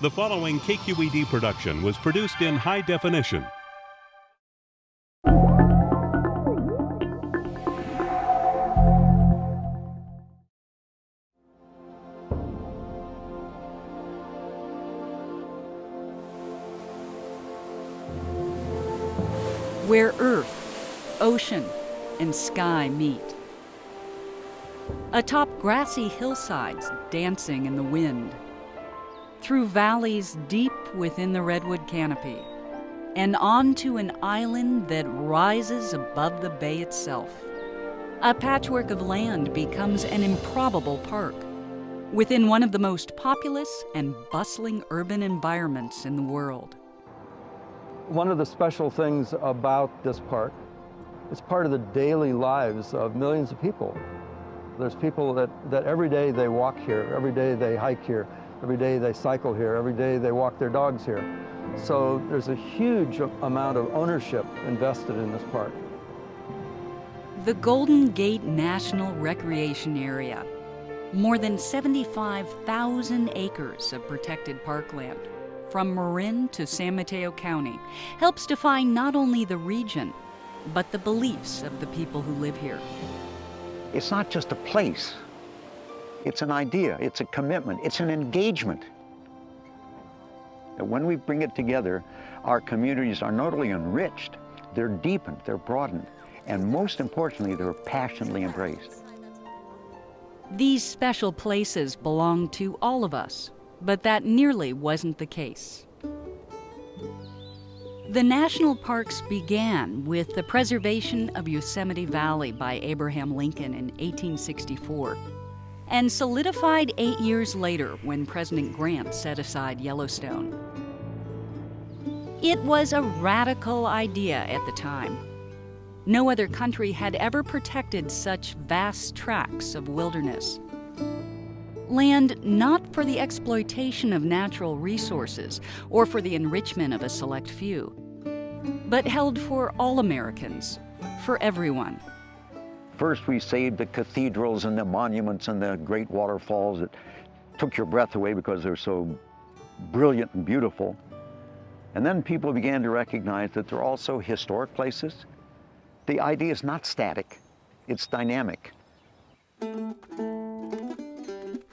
The following KQED production was produced in high definition. Where earth, ocean, and sky meet. Atop grassy hillsides dancing in the wind. Through valleys deep within the redwood canopy, and onto an island that rises above the bay itself. A patchwork of land becomes an improbable park within one of the most populous and bustling urban environments in the world. One of the special things about this park, it's part of the daily lives of millions of people. There's people that every day they walk here, every day they hike here, every day they cycle here, every day they walk their dogs here. So there's a huge amount of ownership invested in this park. The Golden Gate National Recreation Area, more than 75,000 acres of protected parkland, from Marin to San Mateo County, helps define not only the region, but the beliefs of the people who live here. It's not just a place. It's an idea, it's a commitment, it's an engagement. And when we bring it together, our communities are not only enriched, they're deepened, they're broadened, and most importantly, they're passionately embraced. These special places belong to all of us, but that nearly wasn't the case. The national parks began with the preservation of Yosemite Valley by Abraham Lincoln in 1864, and solidified 8 years later when President Grant set aside Yellowstone. It was a radical idea at the time. No other country had ever protected such vast tracts of wilderness. Land not for the exploitation of natural resources or for the enrichment of a select few, but held for all Americans, for everyone. First, we saved the cathedrals and the monuments and the great waterfalls that took your breath away because they're so brilliant and beautiful. And then people began to recognize that they're also historic places. The idea is not static, it's dynamic.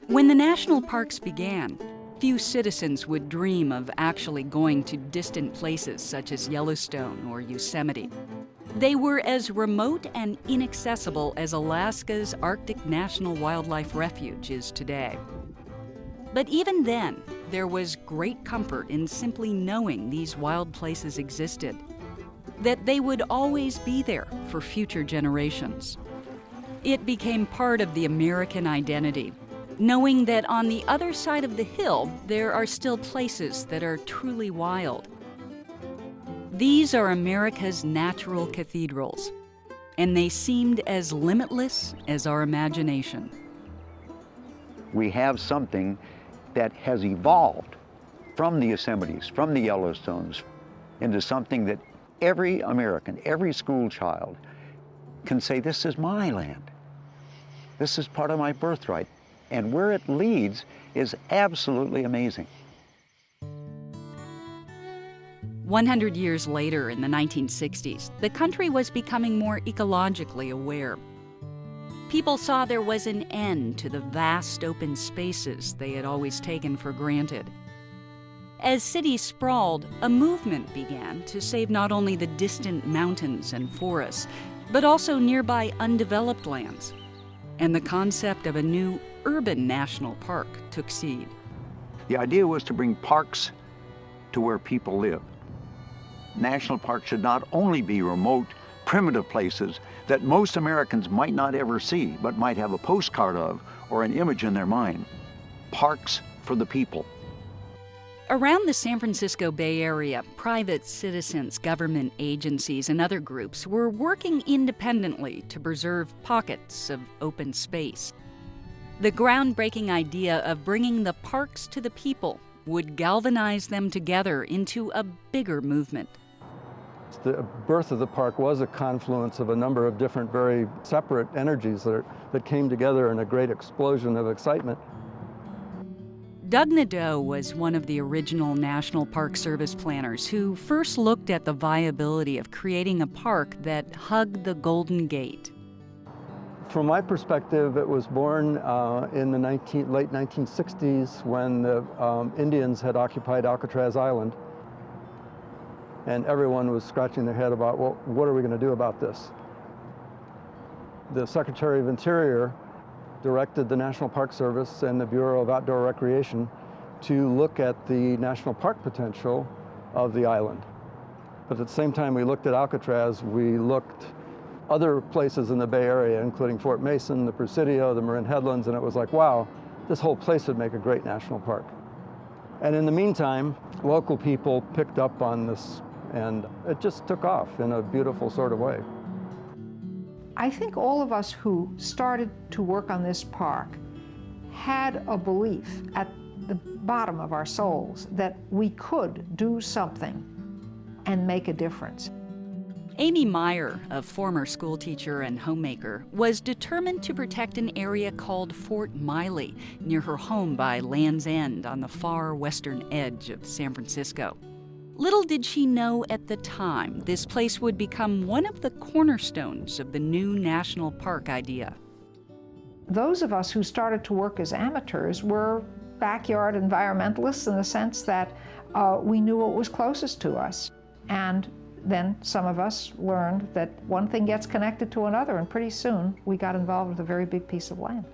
When the national parks began, few citizens would dream of actually going to distant places such as Yellowstone or Yosemite. They were as remote and inaccessible as Alaska's Arctic National Wildlife Refuge is today. But even then, there was great comfort in simply knowing these wild places existed, that they would always be there for future generations. It became part of the American identity, knowing that on the other side of the hill, there are still places that are truly wild. These are America's natural cathedrals, and they seemed as limitless as our imagination. We have something that has evolved from the Yosemites, from the Yellowstones, into something that every American, every school child can say, this is my land. This is part of my birthright. And where it leads is absolutely amazing. 100 years later, in the 1960s, the country was becoming more ecologically aware. People saw there was an end to the vast open spaces they had always taken for granted. As cities sprawled, a movement began to save not only the distant mountains and forests, but also nearby undeveloped lands. And the concept of a new urban national park took seed. The idea was to bring parks to where people live. National parks should not only be remote, primitive places that most Americans might not ever see, but might have a postcard of or an image in their mind. Parks for the people. Around the San Francisco Bay Area, private citizens, government agencies, and other groups were working independently to preserve pockets of open space. The groundbreaking idea of bringing the parks to the people would galvanize them together into a bigger movement. The birth of the park was a confluence of a number of different, very separate energies that came together in a great explosion of excitement. Doug Nadeau was one of the original National Park Service planners who first looked at the viability of creating a park that hugged the Golden Gate. From my perspective, it was born in the late 1960s when the Indians had occupied Alcatraz Island. And everyone was scratching their head about, well, what are we going to do about this? The Secretary of Interior directed the National Park Service and the Bureau of Outdoor Recreation to look at the national park potential of the island. But at the same time we looked at Alcatraz, we looked other places in the Bay Area, including Fort Mason, the Presidio, the Marin Headlands, and it was like, wow, this whole place would make a great national park. And in the meantime, local people picked up on this, and it just took off in a beautiful sort of way. I think all of us who started to work on this park had a belief at the bottom of our souls that we could do something and make a difference. Amy Meyer, a former schoolteacher and homemaker, was determined to protect an area called Fort Miley near her home by Land's End on the far western edge of San Francisco. Little did she know at the time this place would become one of the cornerstones of the new national park idea. Those of us who started to work as amateurs were backyard environmentalists in the sense that we knew what was closest to us. And then some of us learned that one thing gets connected to another, and pretty soon we got involved with a very big piece of land.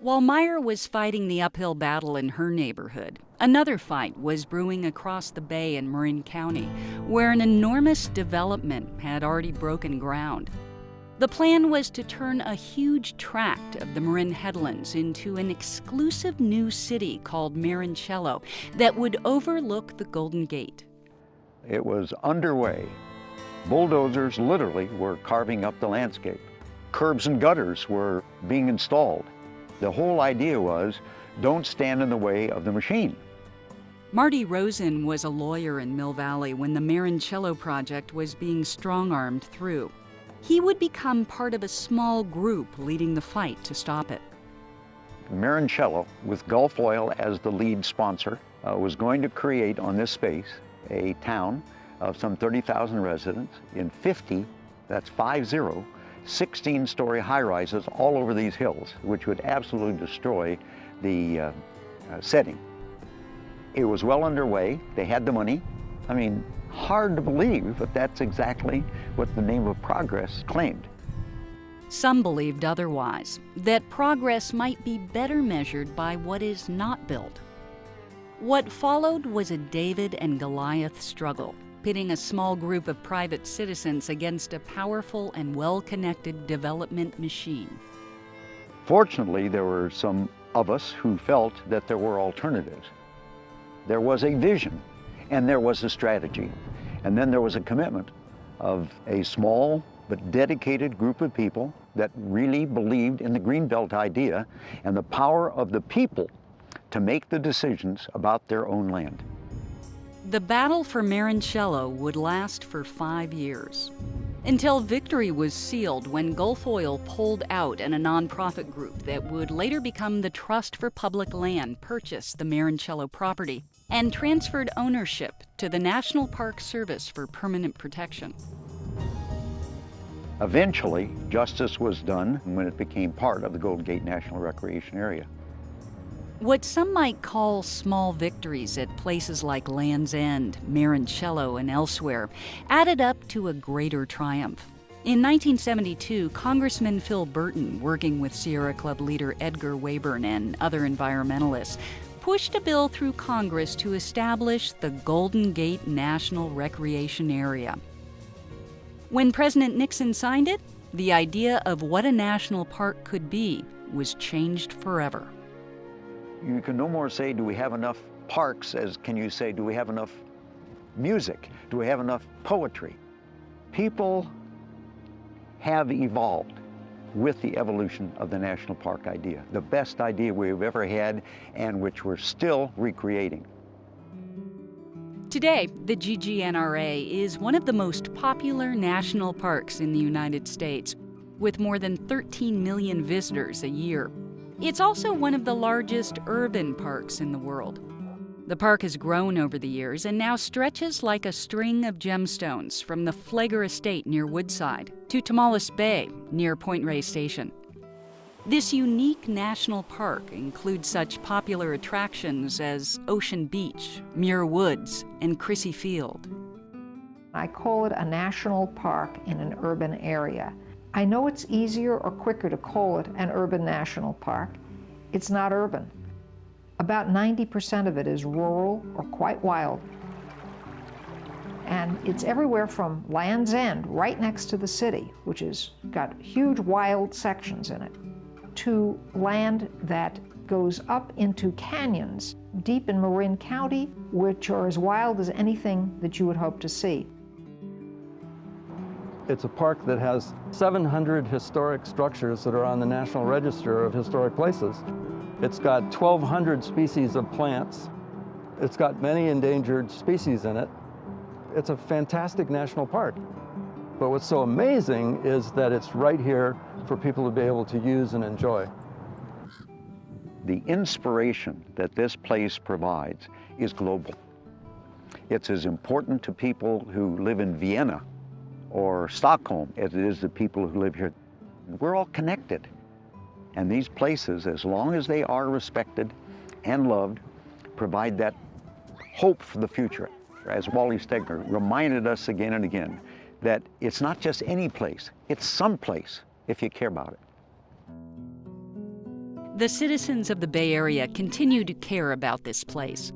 While Meyer was fighting the uphill battle in her neighborhood, another fight was brewing across the bay in Marin County, where an enormous development had already broken ground. The plan was to turn a huge tract of the Marin Headlands into an exclusive new city called Marincello that would overlook the Golden Gate. It was underway. Bulldozers literally were carving up the landscape. Curbs and gutters were being installed. The whole idea was, don't stand in the way of the machine. Marty Rosen was a lawyer in Mill Valley when the Marincello project was being strong-armed through. He would become part of a small group leading the fight to stop it. Marincello, with Gulf Oil as the lead sponsor, was going to create on this space a town of some 30,000 residents in 50, that's 50, 16-story high-rises all over these hills, which would absolutely destroy the setting. It was well underway. They had the money. I mean, hard to believe, but that's exactly what the name of progress claimed. Some believed otherwise, that progress might be better measured by what is not built. What followed was a David and Goliath struggle, pitting a small group of private citizens against a powerful and well-connected development machine. Fortunately, there were some of us who felt that there were alternatives. There was a vision, and there was a strategy, and then there was a commitment of a small but dedicated group of people that really believed in the Greenbelt idea and the power of the people to make the decisions about their own land. The battle for Marincello would last for 5 years, until victory was sealed when Gulf Oil pulled out and a nonprofit group that would later become the Trust for Public Land purchased the Marincello property and transferred ownership to the National Park Service for permanent protection. Eventually, justice was done when it became part of the Golden Gate National Recreation Area. What some might call small victories at places like Land's End, Marincello, and elsewhere added up to a greater triumph. In 1972, Congressman Phil Burton, working with Sierra Club leader Edgar Wayburn and other environmentalists, pushed a bill through Congress to establish the Golden Gate National Recreation Area. When President Nixon signed it, the idea of what a national park could be was changed forever. You can no more say, do we have enough parks, as can you say, do we have enough music? Do we have enough poetry? People have evolved with the evolution of the national park idea, the best idea we've ever had and which we're still recreating. Today, the GGNRA is one of the most popular national parks in the United States, with more than 13 million visitors a year. It's also one of the largest urban parks in the world. The park has grown over the years and now stretches like a string of gemstones from the Flagler Estate near Woodside to Tomales Bay near Point Reyes Station. This unique national park includes such popular attractions as Ocean Beach, Muir Woods, and Crissy Field. I call it a national park in an urban area. I know it's easier or quicker to call it an urban national park. It's not urban. About 90% of it is rural or quite wild. And it's everywhere from Land's End, right next to the city, which has got huge wild sections in it, to land that goes up into canyons deep in Marin County, which are as wild as anything that you would hope to see. It's a park that has 700 historic structures that are on the National Register of Historic Places. It's got 1,200 species of plants. It's got many endangered species in it. It's a fantastic national park. But what's so amazing is that it's right here for people to be able to use and enjoy. The inspiration that this place provides is global. It's as important to people who live in Vienna or Stockholm as it is to people who live here. We're all connected. And these places, as long as they are respected and loved, provide that hope for the future. As Wally Stegner reminded us again and again, that it's not just any place, it's some place if you care about it. The citizens of the Bay Area continue to care about this place.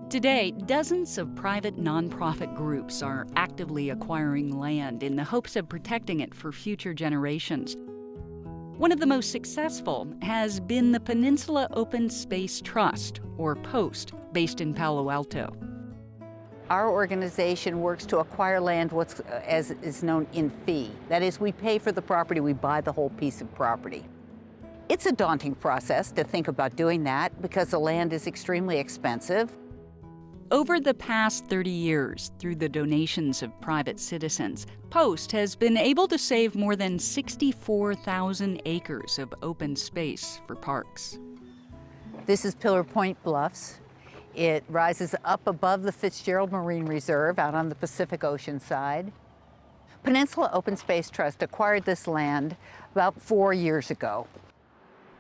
Today, dozens of private nonprofit groups are actively acquiring land in the hopes of protecting it for future generations. One of the most successful has been the Peninsula Open Space Trust, or POST, based in Palo Alto. Our organization works to acquire land as is known in fee. That is, we pay for the property, we buy the whole piece of property. It's a daunting process to think about doing that because the land is extremely expensive. Over the past 30 years, through the donations of private citizens, POST has been able to save more than 64,000 acres of open space for parks. This is Pillar Point Bluffs. It rises up above the Fitzgerald Marine Reserve out on the Pacific Ocean side. Peninsula Open Space Trust acquired this land about 4 years ago.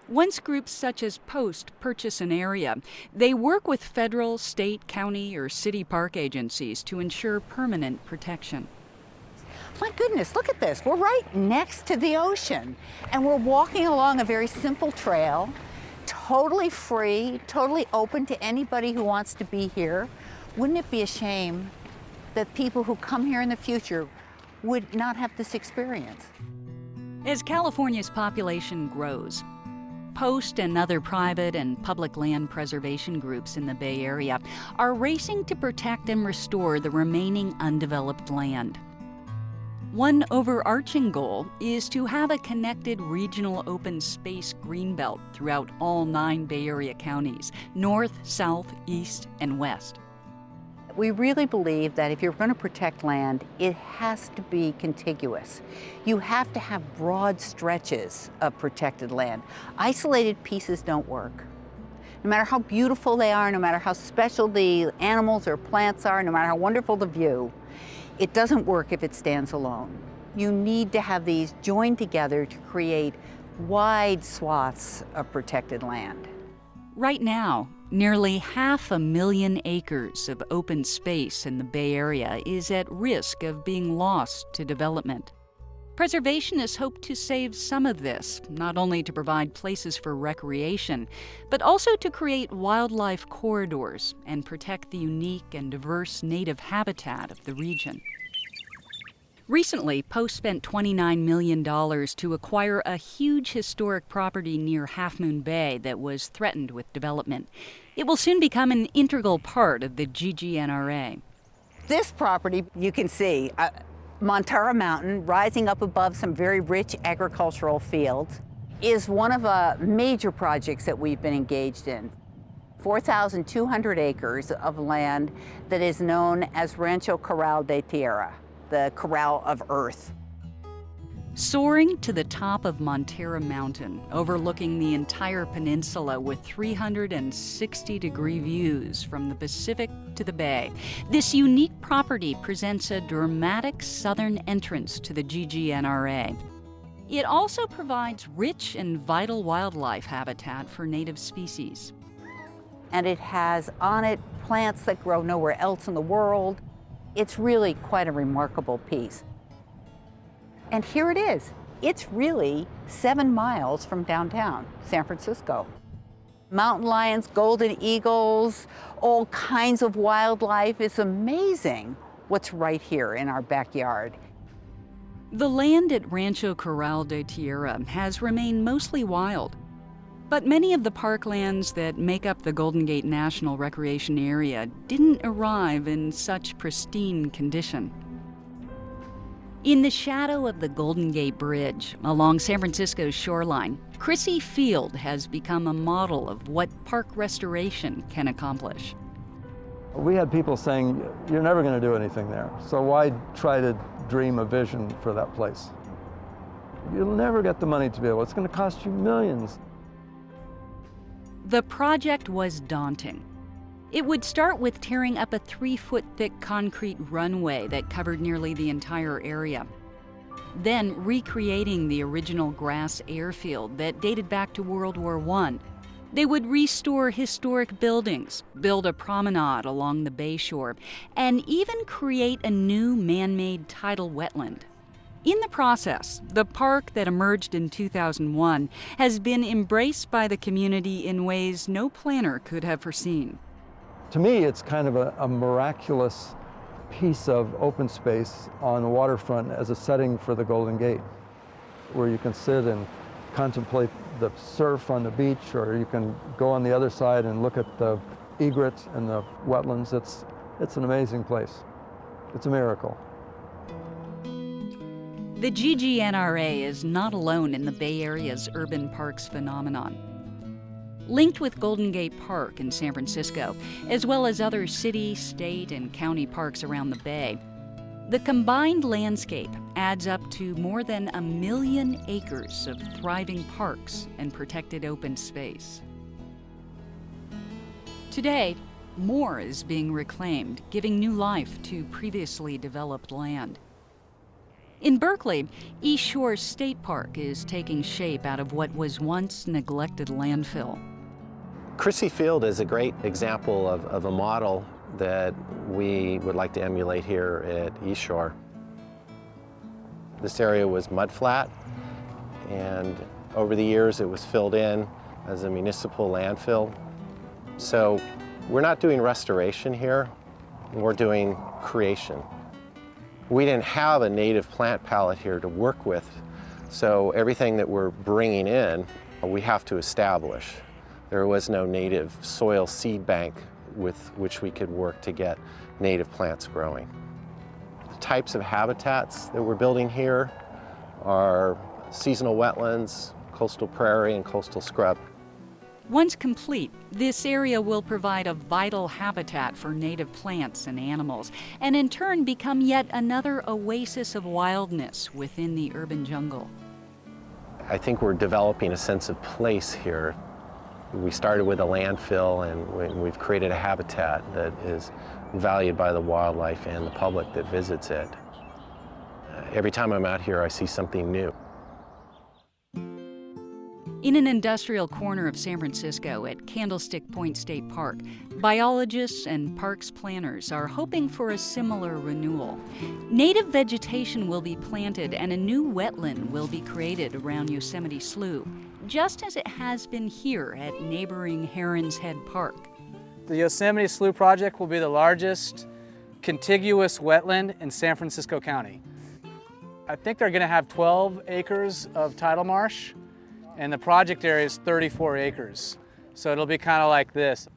Once groups such as POST purchase an area, they work with federal, state, county, or city park agencies to ensure permanent protection. My goodness, look at this. We're right next to the ocean, and we're walking along a very simple trail, totally free, totally open to anybody who wants to be here. Wouldn't it be a shame that people who come here in the future would not have this experience? As California's population grows, POST and other private and public land preservation groups in the Bay Area are racing to protect and restore the remaining undeveloped land. One overarching goal is to have a connected regional open space greenbelt throughout all 9 Bay Area counties, north, south, east, and west. We really believe that if you're going to protect land, it has to be contiguous. You have to have broad stretches of protected land. Isolated pieces don't work. No matter how beautiful they are, no matter how special the animals or plants are, no matter how wonderful the view, it doesn't work if it stands alone. You need to have these joined together to create wide swaths of protected land. Right now, nearly 500,000 acres of open space in the Bay Area is at risk of being lost to development. Preservationists hope to save some of this, not only to provide places for recreation, but also to create wildlife corridors and protect the unique and diverse native habitat of the region. Recently, POST spent $29 million to acquire a huge historic property near Half Moon Bay that was threatened with development. It will soon become an integral part of the GGNRA. This property, you can see, Montara Mountain, rising up above some very rich agricultural fields, is one of the major projects that we've been engaged in. 4,200 acres of land that is known as Rancho Corral de Tierra, the Corral of Earth. Soaring to the top of Montera Mountain, overlooking the entire peninsula with 360-degree views from the Pacific to the Bay, this unique property presents a dramatic southern entrance to the GGNRA. It also provides rich and vital wildlife habitat for native species. And it has on it plants that grow nowhere else in the world. It's really quite a remarkable piece. And here it is. It's really 7 miles from downtown San Francisco. Mountain lions, golden eagles, all kinds of wildlife. It's amazing what's right here in our backyard. The land at Rancho Corral de Tierra has remained mostly wild, but many of the parklands that make up the Golden Gate National Recreation Area didn't arrive in such pristine condition. In the shadow of the Golden Gate Bridge along San Francisco's shoreline, Crissy Field has become a model of what park restoration can accomplish. We had people saying, you're never going to do anything there, so why try to dream a vision for that place? You'll never get the money to build. It's going to cost you millions. The project was daunting. It would start with tearing up a 3-foot-thick concrete runway that covered nearly the entire area. Then recreating the original grass airfield that dated back to World War I. They would restore historic buildings, build a promenade along the bayshore, and even create a new man-made tidal wetland. In the process, the park that emerged in 2001 has been embraced by the community in ways no planner could have foreseen. To me, it's kind of a miraculous piece of open space on the waterfront as a setting for the Golden Gate, where you can sit and contemplate the surf on the beach, or you can go on the other side and look at the egret and the wetlands. It's an amazing place. It's a miracle. The GGNRA is not alone in the Bay Area's urban parks phenomenon. Linked with Golden Gate Park in San Francisco, as well as other city, state, and county parks around the Bay, the combined landscape adds up to more than 1 million acres of thriving parks and protected open space. Today, more is being reclaimed, giving new life to previously developed land. In Berkeley, East Shore State Park is taking shape out of what was once neglected landfill. Crissy Field is a great example of a model that we would like to emulate here at East Shore. This area was mudflat, and over the years it was filled in as a municipal landfill. So we're not doing restoration here, we're doing creation. We didn't have a native plant palette here to work with, so everything that we're bringing in, we have to establish. There was no native soil seed bank with which we could work to get native plants growing. The types of habitats that we're building here are seasonal wetlands, coastal prairie, and coastal scrub. Once complete, this area will provide a vital habitat for native plants and animals, and in turn become yet another oasis of wildness within the urban jungle. I think we're developing a sense of place here. We started with a landfill, and we've created a habitat that is valued by the wildlife and the public that visits it. Every time I'm out here, I see something new. In an industrial corner of San Francisco at Candlestick Point State Park, biologists and parks planners are hoping for a similar renewal. Native vegetation will be planted and a new wetland will be created around Yosemite Slough, just as it has been here at neighboring Heron's Head Park. The Yosemite Slough project will be the largest contiguous wetland in San Francisco County. I think they're going to have 12 acres of tidal marsh, and the project area is 34 acres. So it'll be kind of like this.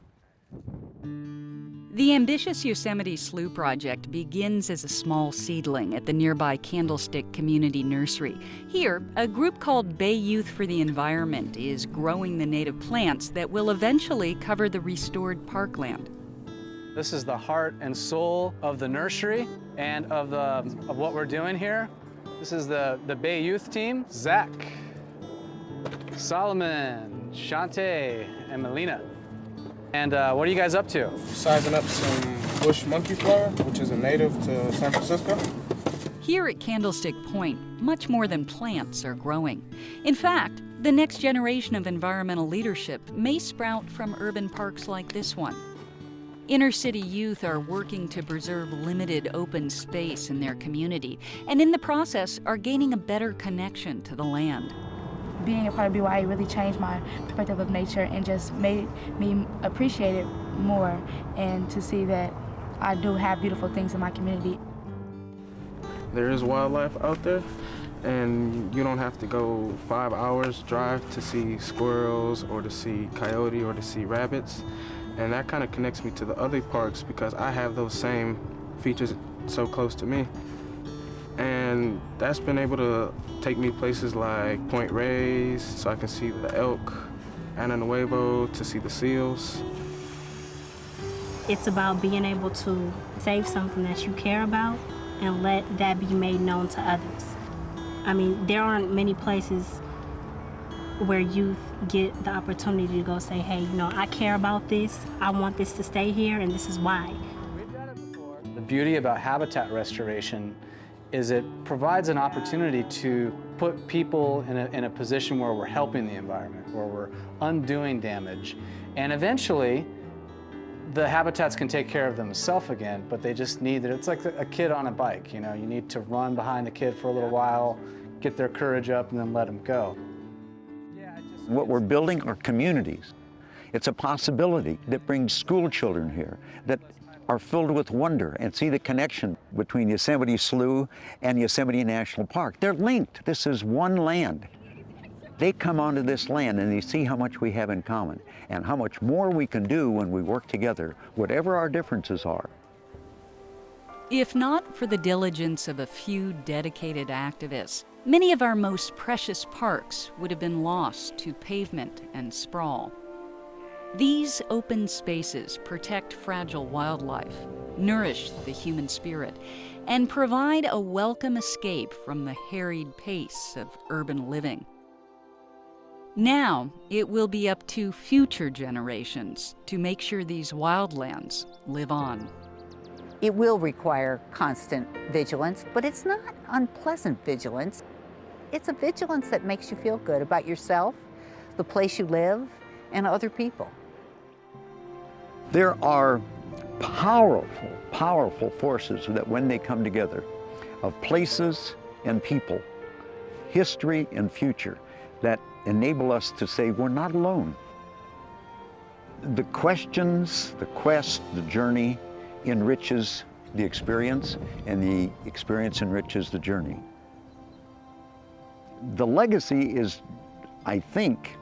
The ambitious Yosemite Slough project begins as a small seedling at the nearby Candlestick Community Nursery. Here, a group called Bay Youth for the Environment is growing the native plants that will eventually cover the restored parkland. This is the heart and soul of the nursery and of what we're doing here. This is the Bay Youth team. Zach, Solomon, Shante, and Melina. And what are you guys up to? Sizing up some bush monkey flower, which is a native to San Francisco. Here at Candlestick Point, much more than plants are growing. In fact, the next generation of environmental leadership may sprout from urban parks like this one. Inner city youth are working to preserve limited open space in their community, and in the process are gaining a better connection to the land. Being a part of BYA really changed my perspective of nature and just made me appreciate it more, and to see that I do have beautiful things in my community. There is wildlife out there, and you don't have to go 5 hours drive to see squirrels or to see coyote or to see rabbits. And that kind of connects me to the other parks because I have those same features so close to me. And that's been able to take me places like Point Reyes, so I can see the elk, Ana Nuevo, to see the seals. It's about being able to save something that you care about and let that be made known to others. I mean, there aren't many places where youth get the opportunity to go say, hey, you know, I care about this, I want this to stay here, and this is why. The beauty about habitat restoration is it provides an opportunity to put people in a position where we're helping the environment, where we're undoing damage, and eventually the habitats can take care of themselves again, but they just need it. It's like a kid on a bike, you know, you need to run behind the kid for a little while, get their courage up, and then let them go. What we're building are communities. It's a possibility that brings school children here that are filled with wonder and see the connection between Yosemite Slough and Yosemite National Park. They're linked. This is one land. They come onto this land and they see how much we have in common and how much more we can do when we work together, whatever our differences are. If not for the diligence of a few dedicated activists, many of our most precious parks would have been lost to pavement and sprawl. These open spaces protect fragile wildlife, nourish the human spirit, and provide a welcome escape from the harried pace of urban living. Now, it will be up to future generations to make sure these wildlands live on. It will require constant vigilance, but it's not unpleasant vigilance. It's a vigilance that makes you feel good about yourself, the place you live, and other people. There are powerful, powerful forces that when they come together, of places and people, history and future, that enable us to say we're not alone. The questions, the quest, the journey enriches the experience, and the experience enriches the journey. The legacy is, I think,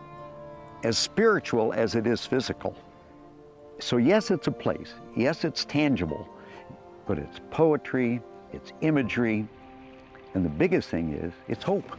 as spiritual as it is physical. So yes, it's a place, yes, it's tangible, but it's poetry, it's imagery, and the biggest thing is, it's hope.